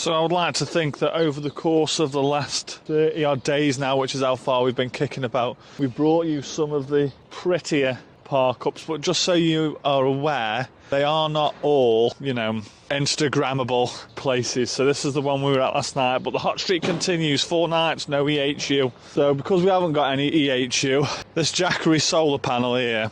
So I would like to think that over the course of the last 30 odd days now, which is how far we've been kicking about, we brought you some of the prettier park-ups, but just so you are aware, they are not all, you know, Instagrammable places. So this is the one we were at last night, but the hot streak continues, 4 nights, no EHU. So because we haven't got any EHU, this Jackery solar panel here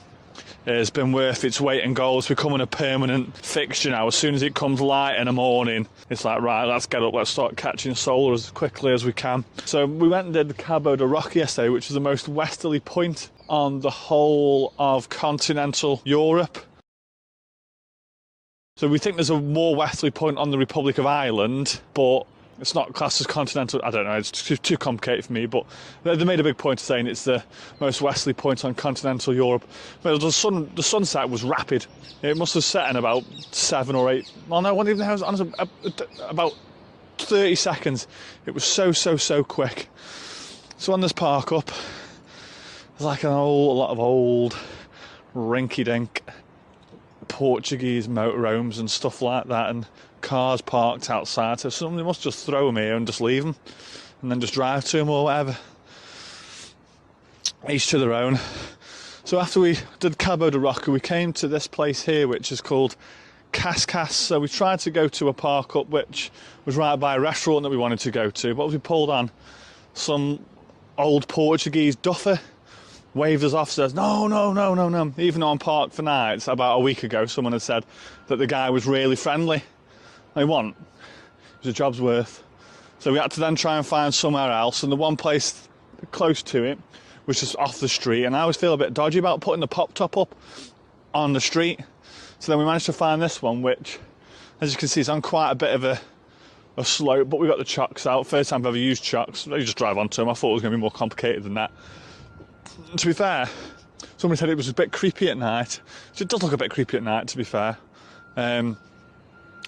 has been worth its weight in gold. It's becoming a permanent fixture now. As soon as it comes light in the morning, it's like, right, let's get up, let's start catching solar as quickly as we can. So we went and did the Cabo de Roca yesterday, which is the most westerly point on the whole of continental Europe. So we think there's a more westerly point on the Republic of Ireland, but it's not classed as continental. I don't know, it's too complicated for me, but they made a big point of saying it's the most westerly point on continental Europe. But the sunset was rapid. It must have set in about 7 or 8, well no, it wasn't even, honestly, about 30 seconds. It was so quick. So on this park up, there's like a lot of old rinky-dink Portuguese motorhomes and stuff like that, and cars parked outside, so somebody must just throw them here and just leave them and then just drive to them or whatever. Each to their own. So after we did Cabo de Roca, we came to this place here which is called Cascais. So we tried to go to a park up which was right by a restaurant that we wanted to go to, but as we pulled on, some old Portuguese duffer waved us off, says no. Even though I'm parked for nights, about a week ago someone had said that the guy was really friendly. It wasn't. It was a job's worth. So we had to then try and find somewhere else, and the one place close to it was just off the street, and I always feel a bit dodgy about putting the pop top up on the street. So then we managed to find this one, which, as you can see, is on quite a bit of a slope, but we got the chocks out. First time I've ever used chocks. You just drive onto them. I thought it was going to be more complicated than that. To be fair, somebody said it was a bit creepy at night. It does look a bit creepy at night, to be fair.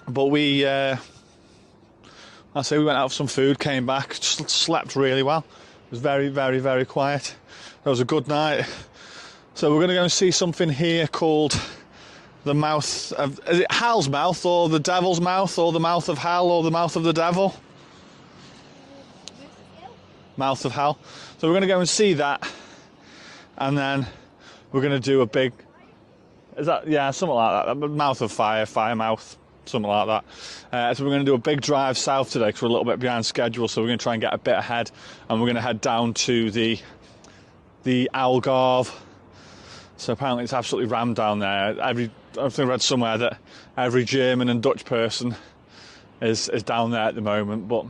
But we, I say we went out for some food, came back, just slept really well. It was very quiet. It was a good night. So we're going to go and see something here called the mouth of, is it Hell's Mouth or the Devil's Mouth or the Mouth of Hell or the Mouth of the Devil? Mouth of Hell. So we're going to go and see that, and then we're going to do a big, is that, yeah, something like that, Mouth of Fire, Fire Mouth, something like that. So we're going to do a big drive south today because we're a little bit behind schedule, so we're going to try and get a bit ahead, and we're going to head down to the Algarve. So apparently it's absolutely rammed down there. I think I read somewhere that every German and Dutch person is down there at the moment, but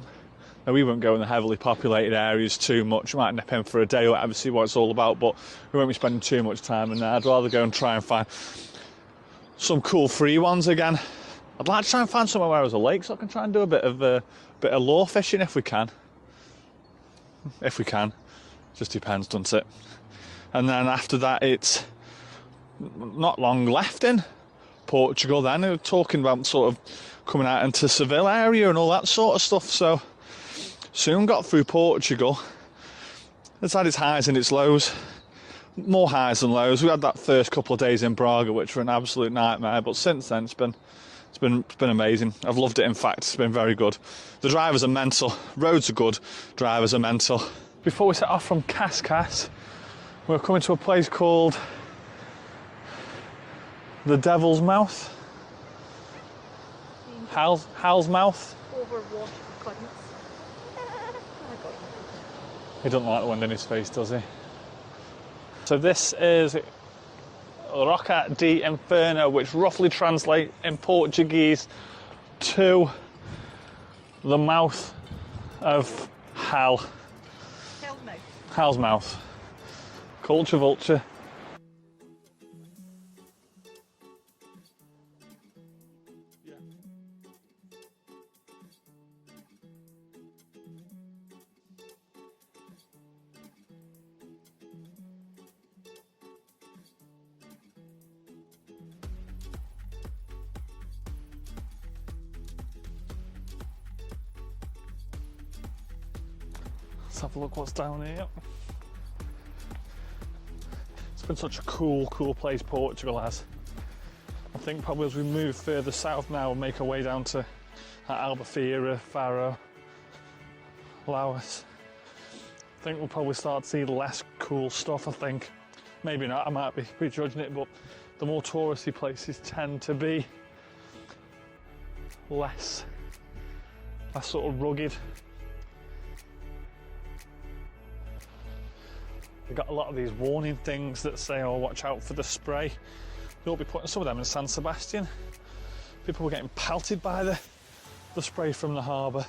we won't go in the heavily populated areas too much. We might nip in for a day or whatever, see what it's all about, but we won't be spending too much time in there. I'd rather go and try and find some cool free ones again. I'd like to try and find somewhere where there's a lake so I can try and do a bit of lure fishing if we can. If we can. Just depends, doesn't it? And then after that, it's not long left in Portugal then. We're talking about sort of coming out into Seville area and all that sort of stuff. So soon got through Portugal. It's had its highs and its lows. More highs than lows. We had that first couple of days in Braga, which were an absolute nightmare. But since then, it's been amazing. I've loved it. In fact, it's been very good. The drivers are mental. Roads are good. Drivers are mental. Before we set off from Cascais, we're coming to a place called the Devil's Mouth. Hell's Mouth. Overwashed goodness. He doesn't like the wind in his face, does he? So this is Roca de Inferno, which roughly translates in Portuguese to the mouth of hell. Hell's Mouth. Hell's Mouth. Culture vulture. Let's have a look what's down here. It's been such a cool place, Portugal has. I think probably as we move further south now and make our way down to at Albufeira, Faro, Laos. I think we'll probably start to see less cool stuff, I think. Maybe not, I might be prejudging it, but the more touristy places tend to be less sort of rugged. They've got a lot of these warning things that say, oh, watch out for the spray. You'll be putting some of them in San Sebastian. People were getting pelted by the spray from the harbour.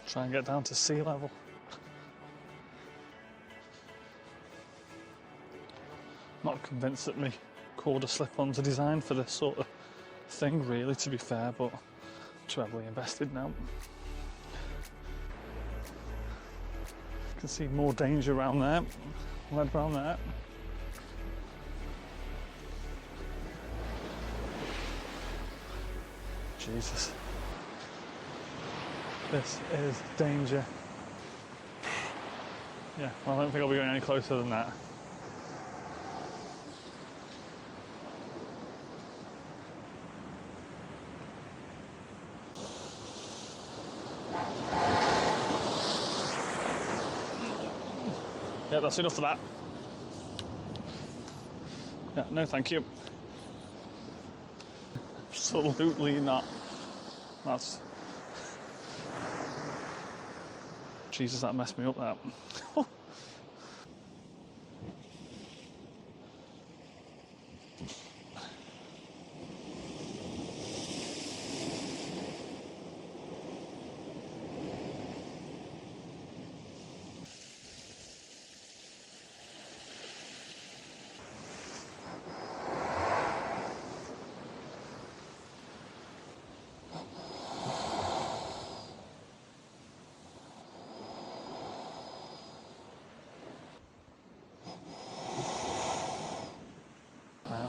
Try and get down to sea level. Not convinced that my quarter slip-ons are designed for this sort of thing, really, to be fair, but I'm too heavily invested now. You can see more danger around there, lead around there. Jesus. This is danger. Yeah, well, I don't think I'll be going any closer than that. Yeah, that's enough of that. Yeah, no thank you. Absolutely not. That's... Jesus, that messed me up, that.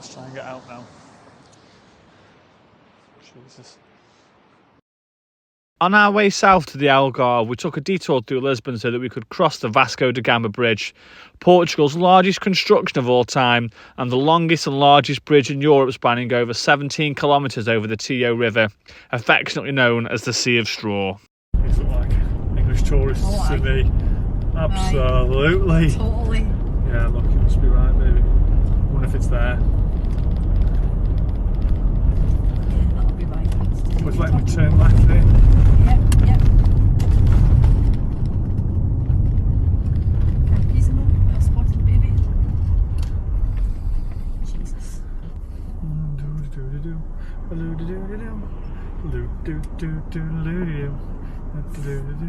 Let's try and get out now. Jesus. On our way south to the Algarve, we took a detour through Lisbon so that we could cross the Vasco da Gama Bridge, Portugal's largest construction of all time and the longest and largest bridge in Europe, spanning over 17 kilometres over the Tio River, affectionately known as the Sea of Straw. These look like English tourists to me. Absolutely. Totally. Yeah, look, it must be right, baby. I wonder if it's there. That'll be right. Would let me turn left here. Yep, yep. Well spotted, baby. Jesus.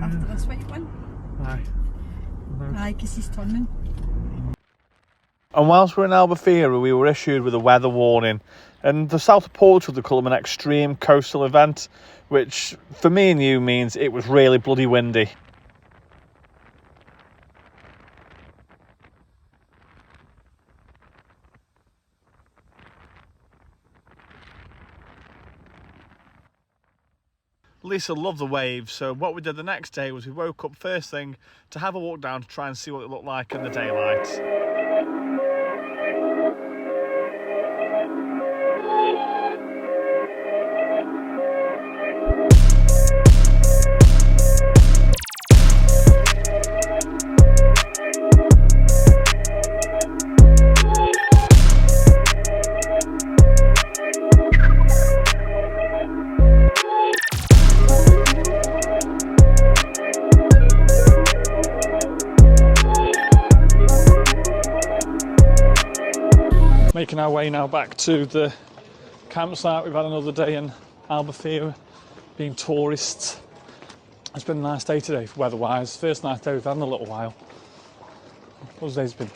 After this, what you win? Aye. Aye, because he's turning. And whilst we're in Albufeira, we were issued with a weather warning. And the south of Portugal to call an extreme coastal event, which for me and you means it was really bloody windy. Lisa loved the waves, so what we did the next day was we woke up first thing to have a walk down to try and see what it looked like in the daylight. making our way now back to the campsite. We've had another day in Albufeira being tourists. It's been a nice day today weather-wise. First nice day we've had in a little while. Those days have been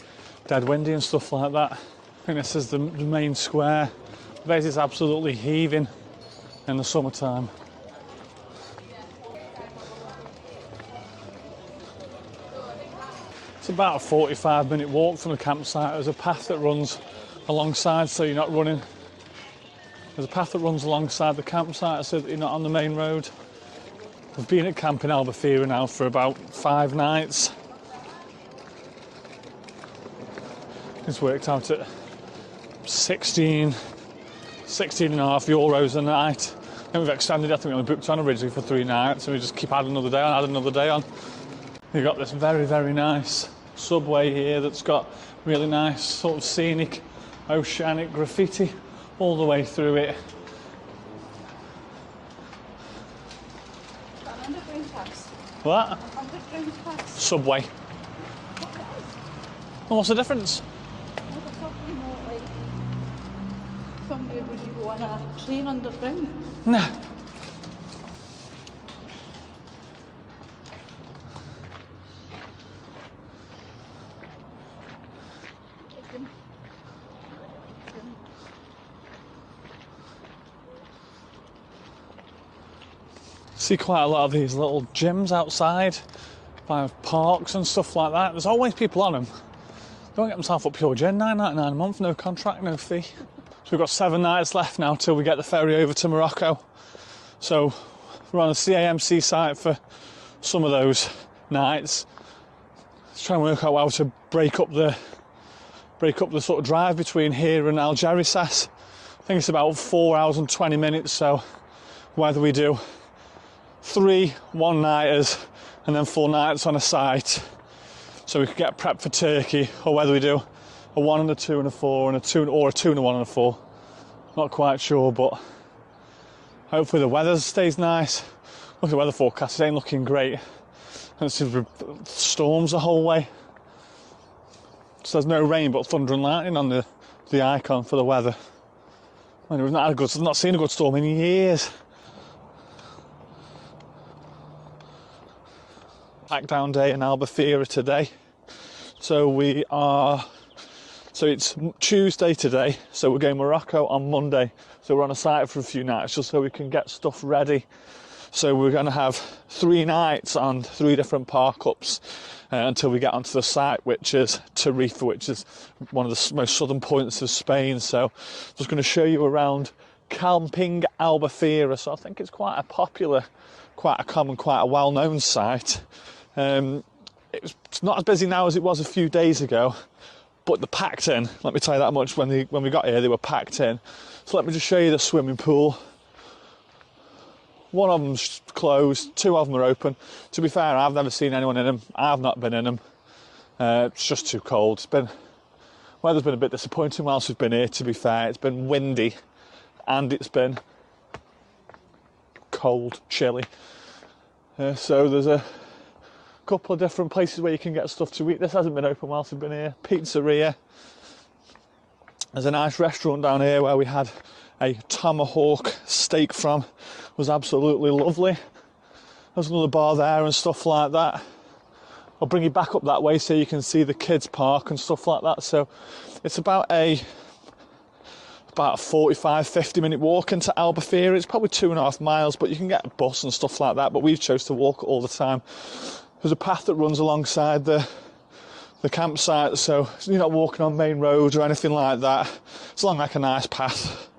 dead windy and stuff like that. I think this is the main square. The place is absolutely heaving in the summertime. It's about a 45-minute walk from the campsite. There's a path that runs alongside, so you're not running. There's a path that runs alongside the campsite so that you're not on the main road. We've been at camp in Albufeira now for about 5 nights. It's worked out at 16 and a half euros a night. And we've extended, I think we only booked on originally for 3 nights, and we just keep adding another day on, adding another day on. We've got this very, very nice subway here that's got really nice sort of scenic oceanic graffiti all the way through it. What? Subway. Well, what's the difference? Somewhere would you go on a train underground? No. See quite a lot of these little gyms outside by parks and stuff like that. There's always people on them. Don't get themselves up pure gin, £9.99 a month, no contract, no fee. So we've got 7 nights left now till we get the ferry over to Morocco. So we're on the CAMC site for some of those nights. Let's try and work out how to break up the sort of drive between here and Algeciras. I think it's about 4 hours and 20 minutes, so whether we do 3 one-nighters and then 4 nights on a site so we could get prepped for Turkey, or whether we do a 1 and a 2 and a 4 and a 2 or a 2 and a 1 and a 4. Not quite sure, but hopefully the weather stays nice. Look at the weather forecast, it ain't looking great. And it's storms the whole way. So there's no rain but thunder and lightning on the icon for the weather. I mean, we've not seen a good storm in years. Pack down day in Albufeira today. So it's Tuesday today, so we're going Morocco on Monday. So we're on a site for a few nights just so we can get stuff ready. So we're going to have 3 nights on 3 different park-ups until we get onto the site, which is Tarifa, which is one of the most southern points of Spain. So just going to show you around Camping Albufeira. So I think it's quite a popular, quite a common, quite a well-known site. It's not as busy now as it was a few days ago, but they're packed in. Let me tell you that much. When we got here, they were packed in. So let me just show you the swimming pool. One of them's closed, 2 of them are open. To be fair, I've never seen anyone in them. I've not been in them. It's just too cold. Weather's been a bit disappointing whilst we've been here, to be fair. It's been windy and it's been cold, chilly. So there's a couple of different places where you can get stuff to eat. This hasn't been open whilst we've been here. Pizzeria. There's a nice restaurant down here where we had a tomahawk steak from. It was absolutely lovely. There's another bar there and stuff like that. I'll bring you back up that way so you can see the kids park and stuff like that. So it's about a 45-50 minute walk into Albufeira. It's probably 2.5 miles, but you can get a bus and stuff like that, but we've chose to walk all the time. There's a path that runs alongside the campsite, so you're not walking on main roads or anything like that. It's along like a nice path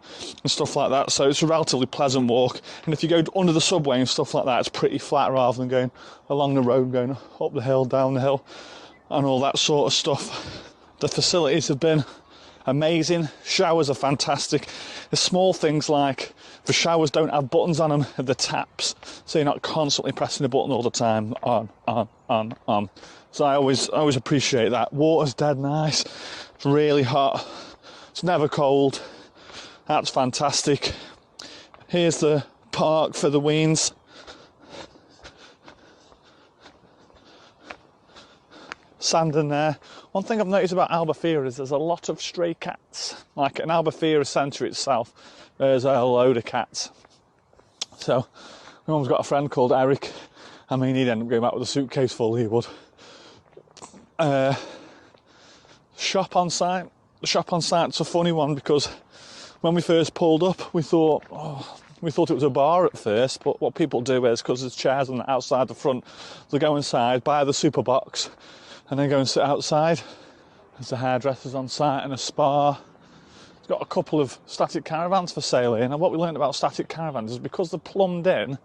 and stuff like that, so it's a relatively pleasant walk. And if you go under the subway and stuff like that, it's pretty flat rather than going along the road, going up the hill, down the hill, and all that sort of stuff. The facilities have been amazing. Showers are fantastic. There's small things like the showers don't have buttons on them, the taps, so you're not constantly pressing the button all the time. On. So I always appreciate that. Water's dead nice. It's really hot. It's never cold. That's fantastic. Here's the park for the weans. sand in there. One thing I've noticed about Albufeira is there's a lot of stray cats. Like in Albufeira centre itself, there's a load of cats. So my mum's got a friend called Eric. I mean, he'd end up going back with a suitcase full, he would. Shop on site. The shop on site's a funny one because when we first pulled up, we thought it was a bar at first, but what people do is, because there's chairs on the outside the front, they go inside, buy the super box, and then go and sit outside. There's a hairdresser's on site and a spa. It's got a couple of static caravans for sale here. And what we learned about static caravans is because they're plumbed in,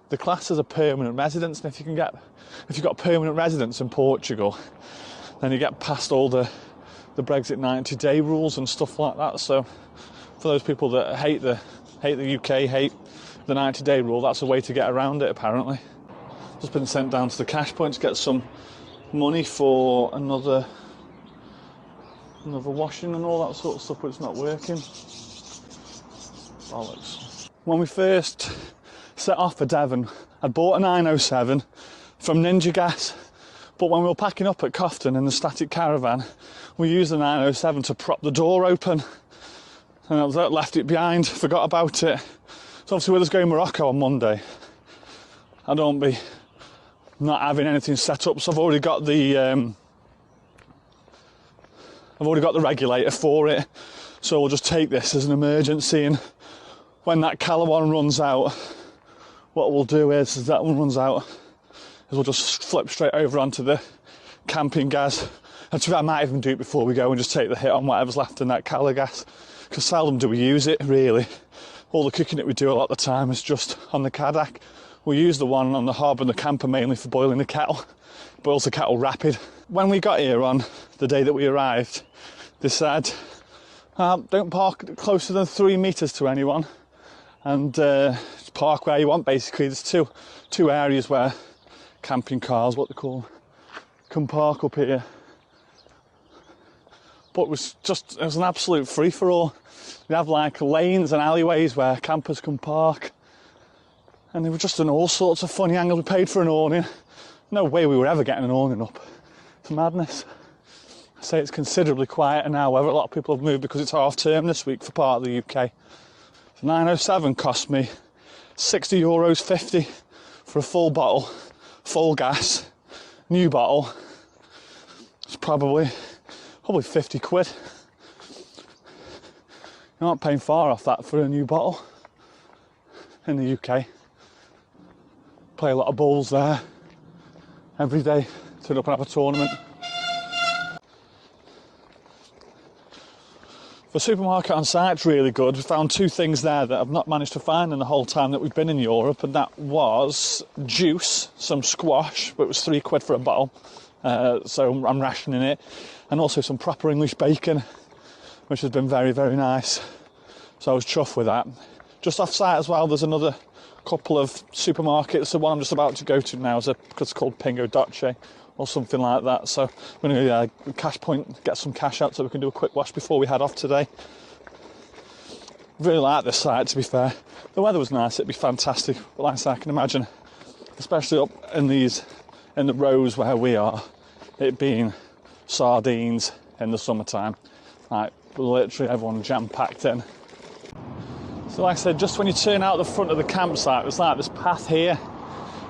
the class as a permanent residence. And if you've got permanent residence in Portugal, then you get past all the Brexit 90-day rules and stuff like that. So for those people that hate the UK, hate the 90-day rule, that's a way to get around it apparently. Just been sent down to the cash point to get some money for another washing and all that sort of stuff, but it's not working. Bollocks. When we first set off for Devon, I'd bought a 907 from Ninja Gas, but when we were packing up at Cofton in the static caravan, we used the 907 to prop the door open, and I left it behind, forgot about it. So obviously with us going to Morocco on Monday, I don't be not having anything set up, so I've already got the regulator for it, so we'll just take this as an emergency, and when that caravan runs out, what we'll do is, as that one runs out, is we'll just flip straight over onto the camping gas. And I might even do it before we go and just take the hit on whatever's left in that cala gas, because seldom do we use it really. All the cooking that we do a lot of the time is just on the Kadak. We use the one on the hob and the camper mainly for boiling the kettle. Boils the kettle rapid. When we got here on the day that we arrived, they said, don't park closer than 3 metres to anyone, and just park where you want basically. There's two areas where camping cars, what they call, can park up here. But it was an absolute free-for-all. We have like lanes and alleyways where campers can park, and they were just in all sorts of funny angles. We paid for an awning. No way we were ever getting an awning up. It's madness. I say it's considerably quieter now, whether a lot of people have moved because it's half term this week for part of the UK. The 907 cost me €60.50 for a full bottle, full gas, new bottle. It's probably 50 quid. You're not paying far off that for a new bottle in the UK. Play a lot of bowls there every day, turn up and have a tournament. The supermarket on site's really good. We found two things there that I've not managed to find in the whole time that we've been in Europe, and that was juice, some squash, but it was £3 for a bottle, so I'm rationing it, and also some proper English bacon, which has been very, very nice. So I was chuffed with that. Just off site as well, there's another couple of supermarkets. The one I'm just about to go to now is it's called Pingo Doce or something like that. So we're going to go cash point, get some cash out so we can do a quick wash before we head off today. Really like this site, to be fair. The weather was nice, it'd be fantastic. But like I say, I can imagine, especially up in the rows where we are, it being sardines in the summertime. Like literally everyone jam-packed in. So like I said, just when you turn out the front of the campsite, there's like this path here,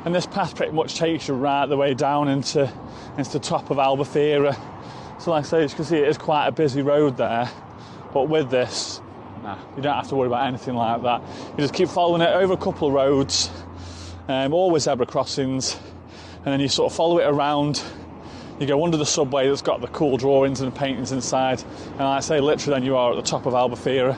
and this path pretty much takes you right the way down into the top of Albufeira. So like I say, as you can see, it is quite a busy road there, but with this, you don't have to worry about anything like that. You just keep following it over a couple of roads, always zebra crossings, and then you sort of follow it around. You go under the subway that's got the cool drawings and paintings inside, and like I say, literally then you are at the top of Albufeira.